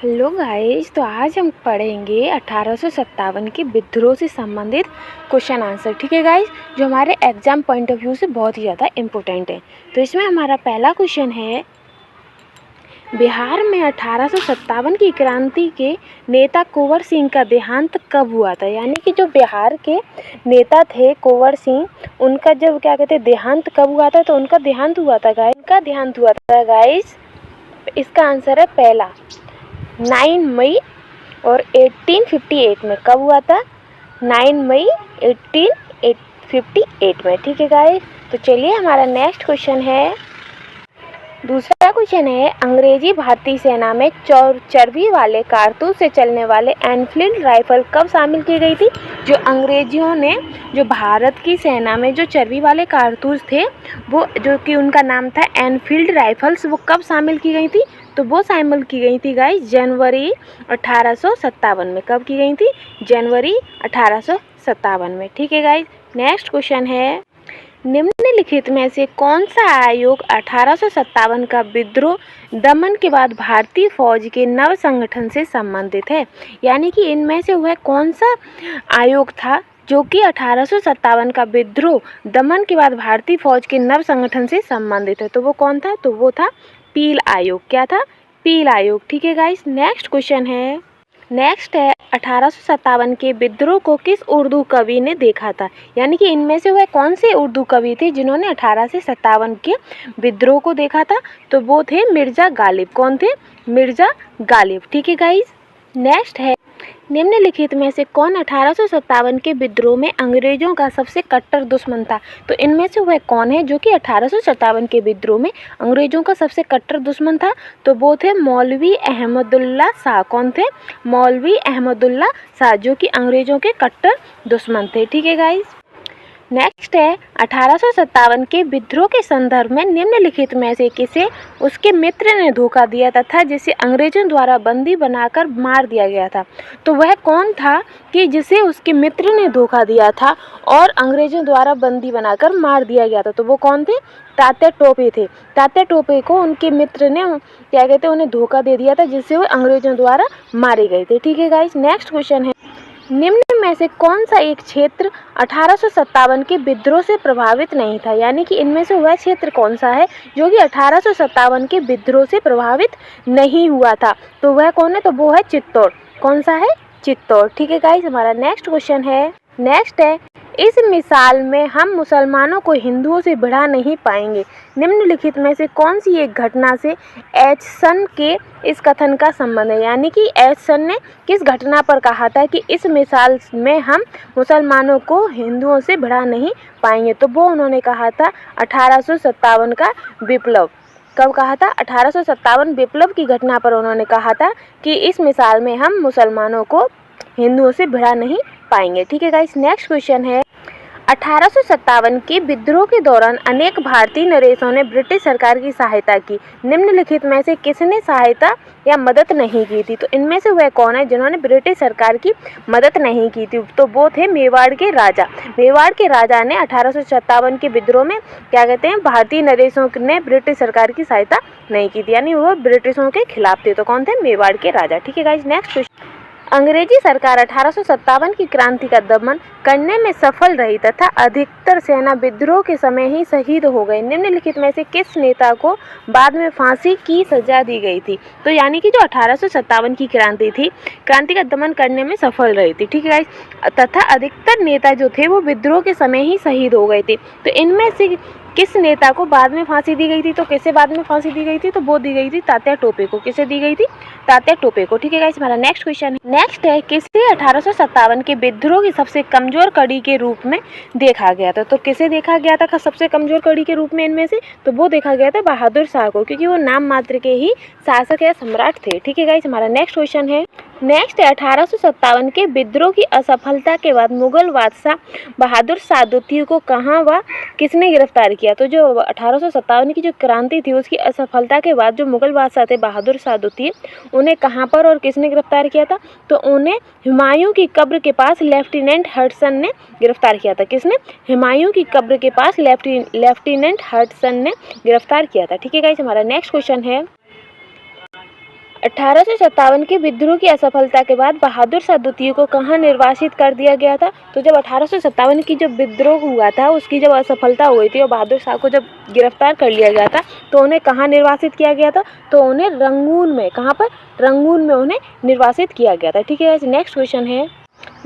Hello guys, तो आज हम पढ़ेंगे 1857 के विद्रोह से संबंधित क्वेश्चन आंसर। ठीक है गाइस, जो हमारे एग्जाम पॉइंट ऑफ व्यू से बहुत ही ज़्यादा इम्पोर्टेंट है। तो इसमें हमारा पहला क्वेश्चन है, बिहार में 1857 की क्रांति के नेता कुंवर सिंह का देहांत कब हुआ था। यानी कि जो बिहार के नेता थे कुंवर सिंह, उनका जब देहांत कब हुआ था। तो उनका देहांत हुआ था गाइस, इसका आंसर है पहला 9 मई और 1858 में। कब हुआ था? 9 मई 1858 में। ठीक है गाइस, तो चलिए हमारा नेक्स्ट क्वेश्चन है। दूसरा क्वेश्चन है, अंग्रेजी भारतीय सेना में चर्बी वाले कारतूस से चलने वाले एनफील्ड राइफल कब शामिल की गई थी। जो अंग्रेजियों ने जो भारत की सेना में जो चर्बी वाले कारतूस थे, वो जो कि उनका नाम था एनफील्ड राइफल्स, वो कब शामिल की गई थी। तो वो शामिल की गई थी गाइस जनवरी 1857 में। कब की गई थी? जनवरी 1857 में। ठीक है गाइस, नेक्स्ट क्वेश्चन है, निम्नलिखित में से कौन सा आयोग 1857 का विद्रोह दमन के बाद भारतीय फौज के नव संगठन से संबंधित है। यानी कि इनमें से वह कौन सा आयोग था जो कि 1857 का विद्रोह दमन के बाद भारतीय फौज के नव संगठन से संबंधित है। तो वो कौन था? तो वो था पील आयोग। क्या था? पील आयोग। ठीक है गाइस, नेक्स्ट क्वेश्चन है। नेक्स्ट है, 1857 के विद्रोह को किस उर्दू कवि ने देखा था। यानी कि इनमें से वह कौन से उर्दू कवि थे जिन्होंने 1857 के विद्रोह को देखा था। तो वो थे मिर्ज़ा गालिब। कौन थे? मिर्ज़ा गालिब। ठीक है गाइस, नेक्स्ट है, निम्नलिखित में से कौन 1857 के विद्रोह में अंग्रेजों का सबसे कट्टर दुश्मन था। तो इनमें से वह कौन है जो कि 1857 के विद्रोह में अंग्रेजों का सबसे कट्टर दुश्मन था। तो वो थे मौलवी अहमदुल्ला शाह। कौन थे? मौलवी अहमदुल्ला शाह, जो कि अंग्रेजों के कट्टर दुश्मन थे। ठीक है गाइस, नेक्स्ट है, 1857 के विद्रोह के संदर्भ में निम्नलिखित में से किसे उसके मित्र ने धोखा दिया तथा जिसे अंग्रेजों द्वारा बंदी बनाकर मार दिया गया था। तो वह कौन था कि जिसे उसके मित्र ने धोखा दिया था और अंग्रेजों द्वारा बंदी बनाकर मार दिया गया था। तो वो कौन थे? तात्या टोपे थे। तात्या टोपे को उनके मित्र ने उन्हें धोखा दे दिया था, जिससे वो अंग्रेजों द्वारा मारे गए थे। ठीक है गाइस, नेक्स्ट क्वेश्चन है, निम्न में से कौन सा एक क्षेत्र 1857 के विद्रोह से प्रभावित नहीं था। यानी कि इनमें से वह क्षेत्र कौन सा है जो कि 1857 के विद्रोह से प्रभावित नहीं हुआ था। तो वह कौन है? तो वो है चित्तौड़। कौन सा है? चित्तौड़। ठीक है गाइस, हमारा नेक्स्ट क्वेश्चन है। नेक्स्ट है, इस मिसाल में हम मुसलमानों को हिंदुओं से बढ़ा नहीं पाएंगे। निम्नलिखित में से कौन सी एक घटना से एचसन के इस कथन का संबंध है। यानी कि एचसन ने किस घटना पर कहा था कि इस मिसाल में हम मुसलमानों को हिंदुओं से बढ़ा नहीं पाएंगे। तो वो उन्होंने कहा था 1857 का विप्लव। कब कहा था? 1857 विप्लव की घटना पर उन्होंने कहा था कि इस मिसाल में हम मुसलमानों को हिंदुओं से भिड़ा नहीं पाएंगे। ठीक है गाइस, नेक्स्ट क्वेश्चन है, 1857 के विद्रोह के दौरान अनेक भारतीय नरेशों ने ब्रिटिश सरकार की सहायता की। निम्नलिखित में से किसने सहायता या मदद नहीं की थी। तो इनमें से वह कौन है जिन्होंने ब्रिटिश सरकार की मदद नहीं की थी। तो वो थे मेवाड़ के राजा। मेवाड़ के राजा ने 1857 के विद्रोह में भारतीय नरेशों ने ब्रिटिश सरकार की सहायता नहीं की थी, यानी वो ब्रिटिशों के खिलाफ थे। तो कौन थे? मेवाड़ के राजा। ठीक है गाइस, नेक्स्ट क्वेश्चन, अंग्रेजी सरकार 1857 की क्रांति का दमन करने में सफल रही तथा अधिकतर सेना विद्रोह के समय ही शहीद हो गए। निम्नलिखित में से किस नेता को बाद में फांसी की सजा दी गई थी। तो यानी कि जो 1857 की क्रांति थी, क्रांति का दमन करने में सफल रही थी। ठीक है गाइस, तथा अधिकतर नेता जो थे वो विद्रोह के समय ही शहीद हो गए थे। तो इनमें से किस नेता को बाद में फांसी दी गई थी। तो किसे बाद में फांसी दी गई थी? तो वो दी गई थी तात्या टोपे को। किसे दी गई थी? तात्या टोपे को। ठीक है गाइस, हमारा नेक्स्ट क्वेश्चन है। नेक्स्ट है, किसे 1857 के विद्रोह की सबसे कमजोर कड़ी के रूप में देखा गया था। तो किसे देखा गया था सबसे कमजोर कड़ी के रूप में इनमें से? तो वो देखा गया था बहादुर शाह को, क्योंकि वो नाम मात्र के ही शासक या सम्राट थे। ठीक है गाइस, हमारा नेक्स्ट क्वेश्चन है। नेक्स्ट है, 1857 के विद्रोह की असफलता के बाद मुगल बादशाह बहादुर शाह द्वितीय को कहाँ व किसने गिरफ्तार किया। तो जो 1857 की जो क्रांति थी उसकी असफलता के बाद जो मुगल बादशाह थे बहादुर शाह द्वितीय, उन्हें कहाँ पर और किसने गिरफ्तार किया था। तो उन्हें हुमायूं की कब्र के पास लेफ्टिनेंट हडसन ने गिरफ्तार किया था। किसने? हुमायूं की कब्र के पास लेफ्टिनेंट हडसन ने गिरफ्तार किया था। ठीक है गाइस, हमारा नेक्स्ट क्वेश्चन है, 1857 के विद्रोह की असफलता के बाद बहादुर शाह द्वितीय को कहाँ निर्वासित कर दिया गया था? तो जब 1857 की जब विद्रोह हुआ था, उसकी जब असफलता हुई थी और बहादुर शाह को जब गिरफ्तार कर लिया गया था, तो उन्हें कहाँ निर्वासित किया गया था? तो उन्हें रंगून में, कहाँ पर? रंगून में उन्हें निर्वासित किया गया था। ठीक है, नेक्स्ट क्वेश्चन है,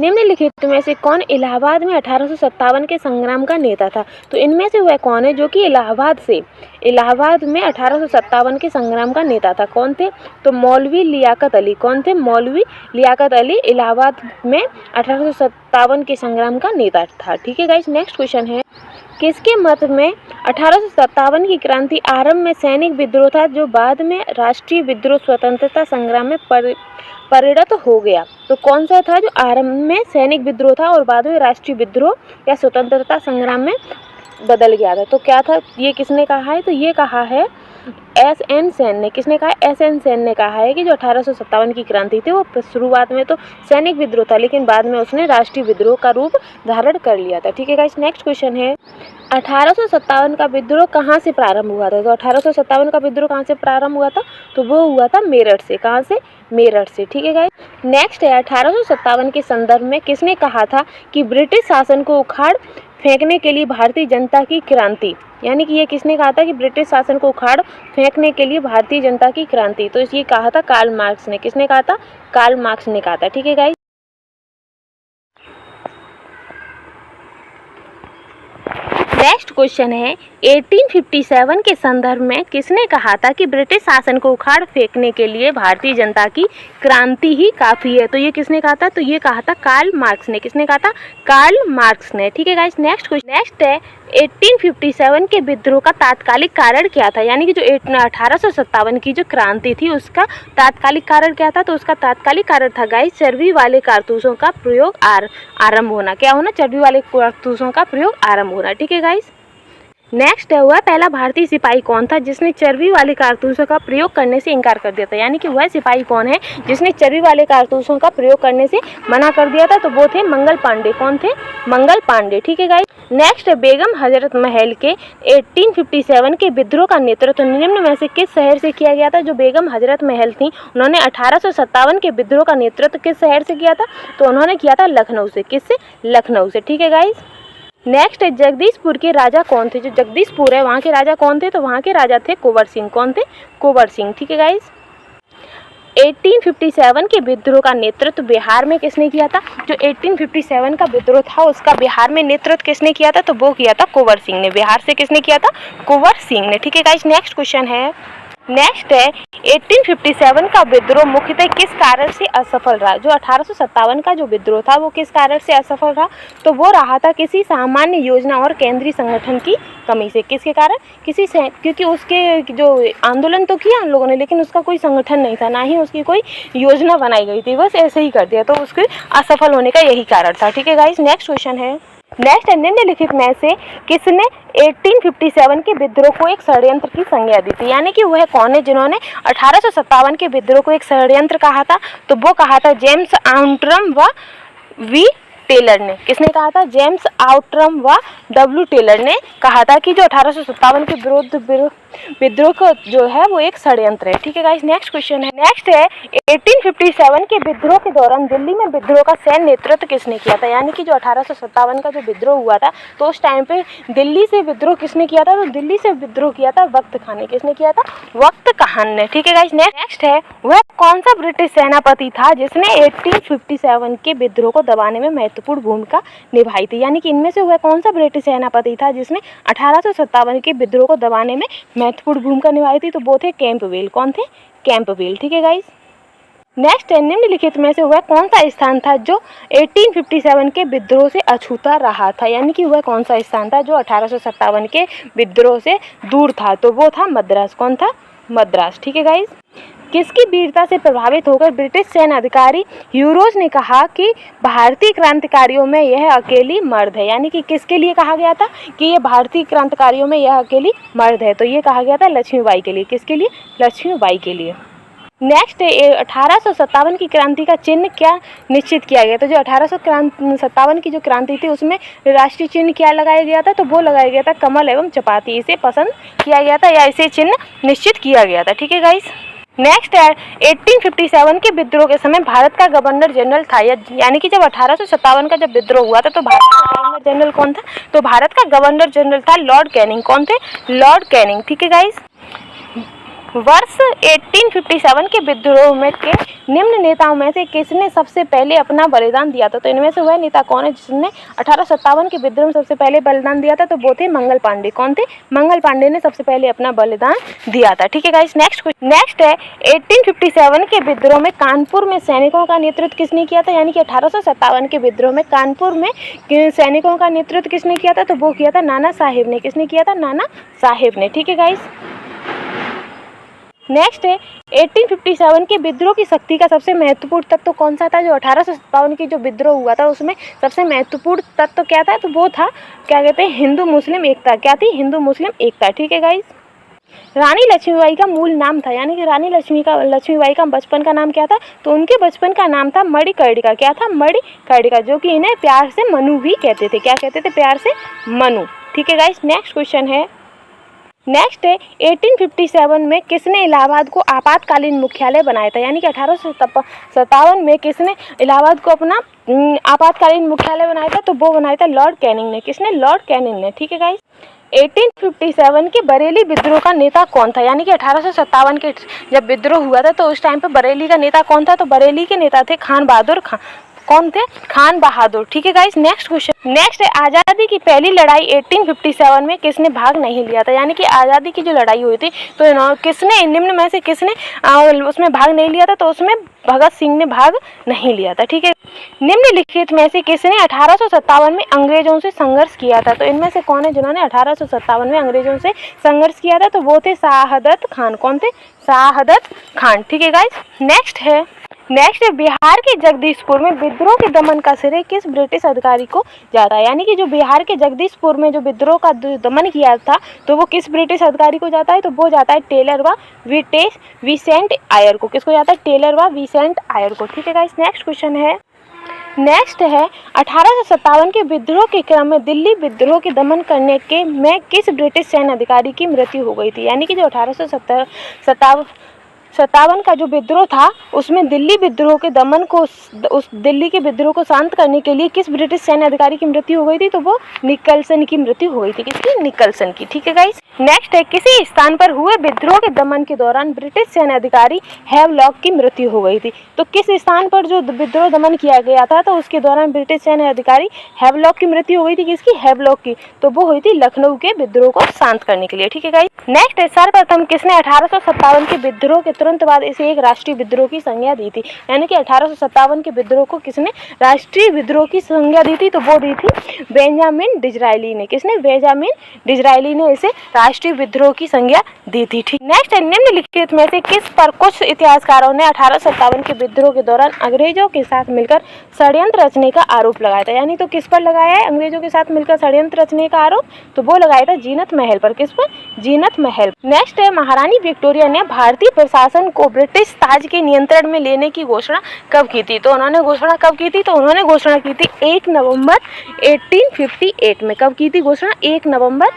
निम्नलिखित में से कौन इलाहाबाद में 1857 के संग्राम का नेता था? तो इनमें से वह कौन है जो कि इलाहाबाद में 1857 के संग्राम का नेता था? कौन थे? तो मौलवी लियाकत अली। कौन थे? मौलवी लियाकत अली इलाहाबाद में 1857 के संग्राम का नेता था। ठीक है गाइस, नेक्स्ट क्वेश्चन है, किसके मत में 1857 की क्रांति आरंभ में सैनिक विद्रोह था जो बाद में राष्ट्रीय विद्रोह स्वतंत्रता संग्राम में परिणत हो गया? तो कौन सा था जो आरंभ में सैनिक विद्रोह था और बाद में राष्ट्रीय विद्रोह या स्वतंत्रता संग्राम में बदल गया था? तो क्या था? ये किसने कहा है? तो ये कहा है एस.एन. सेन ने। किसने कहा? एस.एन. सेन ने कहा है कि जो 1857 की क्रांति थी वो शुरुआत में तो सैनिक विद्रोह था, लेकिन बाद में उसने राष्ट्रीय विद्रोह का रूप धारण कर लिया था। ठीक है गाइस, नेक्स्ट क्वेश्चन है, 1857 का विद्रोह कहाँ से प्रारंभ हुआ था? तो 1857 का विद्रोह कहाँ से प्रारंभ हुआ था? तो वो हुआ था मेरठ से। कहाँ से? मेरठ से। ठीक है गाइस, नेक्स्ट है, 1857 के संदर्भ में किसने कहा था कि ब्रिटिश शासन को उखाड़ फेंकने के लिए भारतीय जनता की क्रांति? यानी कि ये किसने कहा था कि ब्रिटिश शासन को उखाड़ फेंकने के लिए भारतीय जनता की क्रांति? तो ये कहा था कार्ल मार्क्स ने। किसने कहा था? कार्ल मार्क्स ने कहा था। ठीक है गाइस, नेक्स्ट क्वेश्चन है, 1857 के संदर्भ में किसने कहा था कि ब्रिटिश शासन को उखाड़ फेंकने के लिए भारतीय जनता की क्रांति ही काफ़ी है? तो ये किसने कहा था? तो ये कहा था कार्ल मार्क्स ने। किसने कहा था? कार्ल मार्क्स ने। ठीक है गाइस, नेक्स्ट क्वेश्चन, नेक्स्ट है, 1857 के विद्रोह का तात्कालिक कारण क्या था? यानी कि जो 1857 की जो क्रांति थी उसका तात्कालिक कारण क्या था? तो उसका तात्कालिक कारण था गाइस चर्बी वाले कारतूसों का प्रयोग आरंभ होना। क्या होना? चर्बी वाले कारतूसों का प्रयोग आरंभ होना। ठीक है गाइस, नेक्स्ट है, वह पहला भारतीय सिपाही कौन था जिसने चर्बी वाले कारतूसों का प्रयोग करने से इनकार कर दिया था? यानी कि वह सिपाही कौन है जिसने चर्बी वाले कारतूसों का प्रयोग करने से मना कर दिया था? तो वो थे मंगल पांडे। कौन थे? मंगल पांडे। ठीक है गाइस, नेक्स्ट है, बेगम हजरत महल के 1857 के विद्रोह का नेतृत्व निम्न में से किस शहर से किया गया था? जो बेगम हजरत महल थी उन्होंने 1857 के विद्रोह का नेतृत्व किस शहर से किया था? तो उन्होंने किया था लखनऊ से। किससे? लखनऊ से। ठीक है गाइस, नेक्स्ट है, जगदीशपुर के राजा कौन थे? जो जगदीशपुर है वहाँ के राजा कौन थे? तो वहाँ के राजा थे कुंवर सिंह। कौन थे? कुंवर सिंह। ठीक है गाइस, 1857 के विद्रोह का नेतृत्व बिहार में किसने किया था? जो 1857 का विद्रोह था उसका बिहार में नेतृत्व किसने किया था? तो वो किया था कुंवर सिंह ने। बिहार से किसने किया था? कुंवर सिंह ने। ठीक है गाइस, नेक्स्ट क्वेश्चन है, नेक्स्ट है, 1857 का विद्रोह मुख्यतः किस कारण से असफल रहा? जो 1857 का जो विद्रोह था वो किस कारण से असफल रहा? तो वो रहा था किसी सामान्य योजना और केंद्रीय संगठन की कमी से। किसके कारण? क्योंकि उसके जो आंदोलन तो किया उन लोगों ने, लेकिन उसका कोई संगठन नहीं था, ना ही उसकी कोई योजना बनाई गई थी, बस ऐसे ही कर दिया, तो उसके असफल होने का यही कारण था। ठीक है गाइस, नेक्स्ट क्वेश्चन है, नेक्स्ट है, निम्नलिखित में से किसने 1857 के विद्रोह को एक षड्यंत्र की संज्ञा दी थी? यानी कि वह कौन है जिन्होंने 1857 के विद्रोह को एक षड्यंत्र कहा था? तो वो कहा था जेम्स आउट्रम व वी टेलर ने। किसने कहा था? जेम्स आउट्रम व डब्ल्यू टेलर ने कहा था कि जो 1857 के विरुद्ध विद्रोह का जो है वो एक षड्यंत्र है। ठीक है गाइस, नेक्स्ट क्वेश्चन है, नेक्स्ट है, 1857 के विद्रोह के दौरान दिल्ली में विद्रोह का सैन्य नेतृत्व किसने किया था? यानी कि जो 1857 का जो विद्रोह हुआ था तो उस टाइम पे दिल्ली से विद्रोह किसने किया था? तो दिल्ली से विद्रोह किया था वक्त खान ने। किसने किया था? वक्त खान ने। ठीक है गाइस, नेक्स्ट है, वह कौन सा ब्रिटिश सेनापति था जिसने 1857 के विद्रोह को दबाने में महत्वपूर्ण भूमिका निभाई थी? यानी कि इनमें से वह कौन सा ब्रिटिश सेनापति था जिसने 1857 के विद्रोह को दबाने में महत्वपूर्ण भूमिका निभाई थी? तो वो थे कैंपबेल। कौन थे? कैंपबेल। ठीक है गाइस, नेक्स्ट है, निम्नलिखित में से वह कौन सा स्थान था जो 1857 के विद्रोह से अछूता रहा था? यानी कि वह कौन सा स्थान था जो 1857 के विद्रोह से दूर था? तो वो था मद्रास। कौन था? मद्रास। ठीक है गाइस, किसकी वीरता से प्रभावित होकर ब्रिटिश सैन्य अधिकारी ह्यूरोज ने कहा कि भारतीय क्रांतिकारियों में यह अकेली मर्द है? यानी कि किसके लिए कहा गया था कि ये भारतीय क्रांतिकारियों में यह अकेली मर्द है? तो ये कहा गया था लक्ष्मीबाई के लिए। किसके लिए? लक्ष्मीबाई के लिए। नेक्स्ट है, 1857 की क्रांति का चिन्ह क्या निश्चित किया गया? तो जो 1857 की जो क्रांति थी उसमें राष्ट्रीय चिन्ह क्या लगाया गया था? तो वो लगाया गया था कमल एवं चपाती। इसे पसंद किया गया था या इसे चिन्ह निश्चित किया गया था। ठीक है गाइस, नेक्स्ट है 1857 के विद्रोह के समय भारत का गवर्नर जनरल था, यानी कि जब 1857 का जब विद्रोह हुआ था तो भारत का गवर्नर जनरल कौन था? तो भारत का गवर्नर जनरल था लॉर्ड कैनिंग। कौन थे? Lord Canning. ठीक है गाइस। वर्ष 1857 के विद्रोह में के निम्न नेताओं में से किसने सबसे पहले अपना बलिदान दिया था? तो इनमें से वह नेता कौन है जिसने 1857 के विद्रोह में सबसे पहले बलिदान दिया था? तो वो थे मंगल पांडे। कौन थे? मंगल पांडे ने सबसे पहले अपना बलिदान दिया था। ठीक है गाइस। नेक्स्ट है 1857 के विद्रोह में कानपुर में सैनिकों का नेतृत्व किसने किया था? यानी कि 1857 के विद्रोह में कानपुर में सैनिकों का नेतृत्व किसने किया था? तो वो किया था नाना साहेब ने। किसने किया था? नाना साहेब ने। ठीक है गाइस। नेक्स्ट है 1857 के विद्रोह की शक्ति का सबसे महत्वपूर्ण तत्व कौन सा था? जो 1857 की जो विद्रोह हुआ था उसमें सबसे महत्वपूर्ण तत्व क्या था? तो वो था, क्या कहते हैं, हिंदू मुस्लिम एकता। क्या थी? हिंदू मुस्लिम एकता। ठीक है गाइस। रानी लक्ष्मीबाई का मूल नाम था, यानी कि रानी लक्ष्मीबाई का बचपन का नाम क्या था? तो उनके बचपन का नाम था मणिकर्णिका। क्या था? मणिकर्णिका, जो कि इन्हें प्यार से मनु भी कहते थे। क्या कहते थे? प्यार से मनु। ठीक है गाइस। नेक्स्ट क्वेश्चन है 1857 में किसने इलाहाबाद को आपातकालीन मुख्यालय बनाया था? यानी कि 1857 में किसने इलाहाबाद को अपना आपातकालीन मुख्यालय बनाया था? तो वो बनाया था लॉर्ड कैनिंग ने। किसने? लॉर्ड कैनिंग ने। ठीक है गाइस। 1857 के बरेली विद्रोह का नेता कौन था? यानी कि 1857 के जब विद्रोह हुआ था तो उस टाइम पे बरेली का नेता कौन था? तो बरेली के नेता थे खान बहादुर खान। कौन थे? खान बहादुर। ठीक है गाइस। Next question. नेक्स्ट है आज़ादी की पहली लड़ाई 1857 में किसने भाग नहीं लिया था? यानी कि आज़ादी की जो लड़ाई हुई थी तो किसने, निम्न में से किसने उसमें भाग नहीं लिया था? तो उसमें भगत सिंह ने भाग नहीं लिया था। ठीक है। निम्नलिखित में से किसने 1857 में अंग्रेजों से संघर्ष किया था? तो इनमें से कौन है जिन्होंने 1857 में अंग्रेजों से संघर्ष किया था? तो वो थे शहादत खान। कौन थे? शहादत खान। ठीक है गाइस। नेक्स्ट है बिहार के जगदीशपुर में विद्रोह के दमन का श्रेय किस ब्रिटिश अधिकारी को जाता है? यानी कि जो बिहार के जगदीशपुर में जो विद्रोह का दमन किया था तो वो किस ब्रिटिश अधिकारी को जाता है? तो वो जाता है टेलर व विसेंट आयर को। किसको जाता है? टेलर व विसेंट आयर को। ठीक है गाइस। नेक्स्ट क्वेश्चन है 1857 के विद्रोह के क्रम में दिल्ली विद्रोह के दमन करने के में किस ब्रिटिश सैन्य अधिकारी की मृत्यु हो गई थी? यानी कि जो 1857 का जो विद्रोह था उसमें दिल्ली विद्रोह के दमन को, उस दिल्ली के विद्रोह को शांत करने के लिए किस ब्रिटिश सैन्य अधिकारी की मृत्यु हो गई थी? तो वो निकल्सन की मृत्यु हो गई थी। किसकी? निकल्सन की। ठीक है गाइस। नेक्स्ट है किसी स्थान पर हुए विद्रोह के दमन के दौरान ब्रिटिश सैन्य अधिकारी हैवलॉक की मृत्यु हो गई थी। तो किस स्थान पर जो विद्रोह दमन किया गया था तो उसके दौरान ब्रिटिश सैन्य अधिकारी हैवलॉक की मृत्यु हो गई थी। किसकी? हैवलॉक की। तो वो हुई थी लखनऊ के विद्रोह को शांत करने के लिए। ठीक है गाइस। नेक्स्ट है सर्वप्रथम किसने 1857 के विद्रोह के तुरंत बाद इसे एक राष्ट्रीय विद्रोह की संज्ञा दी थी? यानी कि 1857 के विद्रोह को किसने राष्ट्रीय विद्रोह की संज्ञा दी थी? तो वो दी थी बेंजामिन डिज़रायली ने। किसने? बेंजामिन डिज़रायली ने इसे राष्ट्रीय विद्रोह की संज्ञा दी थी। ठीक। नेक्स्ट है निम्नलिखित में से किस पर कुछ इतिहासकारों ने 1857 के विद्रोह के दौरान अंग्रेजों के साथ मिलकर षड्यंत्र रचने का आरोप लगाया था? यानी तो किस पर लगाया है अंग्रेजों के साथ मिलकर षड्यंत्र रचने का आरोप? तो वो लगाया था जीनत महल पर। किस पर? जीनत महल। नेक्स्ट है महारानी विक्टोरिया ने भारतीय प्रशासन को ब्रिटिश ताज के नियंत्रण में लेने की घोषणा कब की थी? तो उन्होंने घोषणा कब की थी? तो उन्होंने घोषणा की थी 1 नवंबर 1858 में। कब की थी घोषणा? 1 नवंबर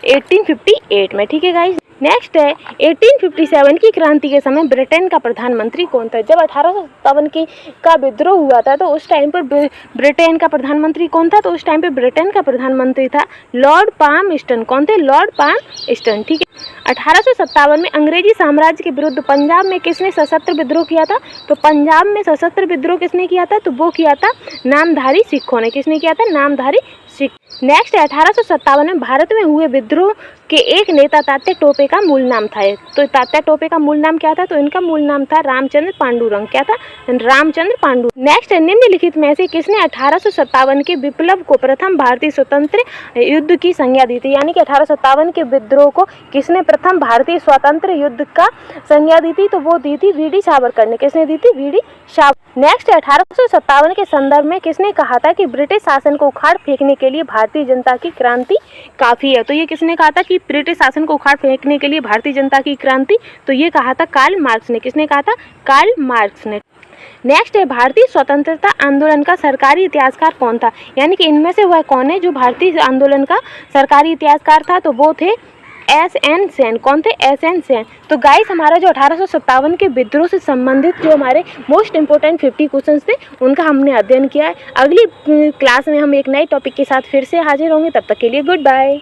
1858 में। ठीक है गाइस। नेक्स्ट है 1857 की क्रांति के समय ब्रिटेन का प्रधानमंत्री कौन था? जब 1857 का विद्रोह हुआ था तो उस टाइम पर ब्रिटेन का प्रधानमंत्री कौन था? तो उस टाइम पे ब्रिटेन का प्रधानमंत्री था लॉर्ड पाल्मस्टन। कौन थे? लॉर्ड पाल्मस्टन। ठीक है। 1857 में अंग्रेजी साम्राज्य के विरुद्ध पंजाब में किसने सशस्त्र विद्रोह किया था? तो पंजाब में सशस्त्र विद्रोह किसने किया था? तो वो किया था नामधारी सिखों ने। किसने किया था? नामधारी सिख। नेक्स्ट है 1857 में भारत में हुए विद्रोह के एक नेता तात्या टोपे का मूल नाम था। तो तात्या टोपे का मूल नाम क्या था? तो इनका मूल नाम था रामचंद्र पांडुरंग। क्या था? रामचंद्र पांडु। नेक्स्ट है निम्नलिखित में से किसने 1857 के विप्लव को प्रथम भारतीय स्वतंत्र युद्ध की संज्ञा दी थी? यानी कि 1857 के विद्रोह को किसने प्रथम भारतीय स्वतंत्र युद्ध का संज्ञा दी थी? तो वो दी थी वीडी सावरकर ने। किसने दी थी? वीडी सावरकर। नेक्स्ट 1857 के संदर्भ में किसने कहा था कि ब्रिटिश शासन को उखाड़ फेंकने के लिए भारतीय जनता की क्रांति काफी है? तो ये किसने कहा था कि ब्रिटिश शासन को उखाड़ फेंकने के लिए भारतीय जनता की क्रांति? तो ये कहा था कार्ल मार्क्स ने। किसने कहा था? कार्ल मार्क्स ने। नेक्स्ट है भारतीय स्वतंत्रता आंदोलन का सरकारी इतिहासकार कौन था? यानी कि इनमें से वह कौन है जो भारतीय आंदोलन का सरकारी इतिहासकार था? तो वो थे एस एन सेन। कौन थे? S N Sen. तो गाइस हमारा जो 1857 के विद्रोह से संबंधित जो हमारे मोस्ट इंपॉर्टेंट 50 क्वेश्चंस थे उनका हमने अध्ययन किया है। अगली क्लास में हम एक नए टॉपिक के साथ फिर से हाजिर होंगे, तब तक के लिए गुड बाय।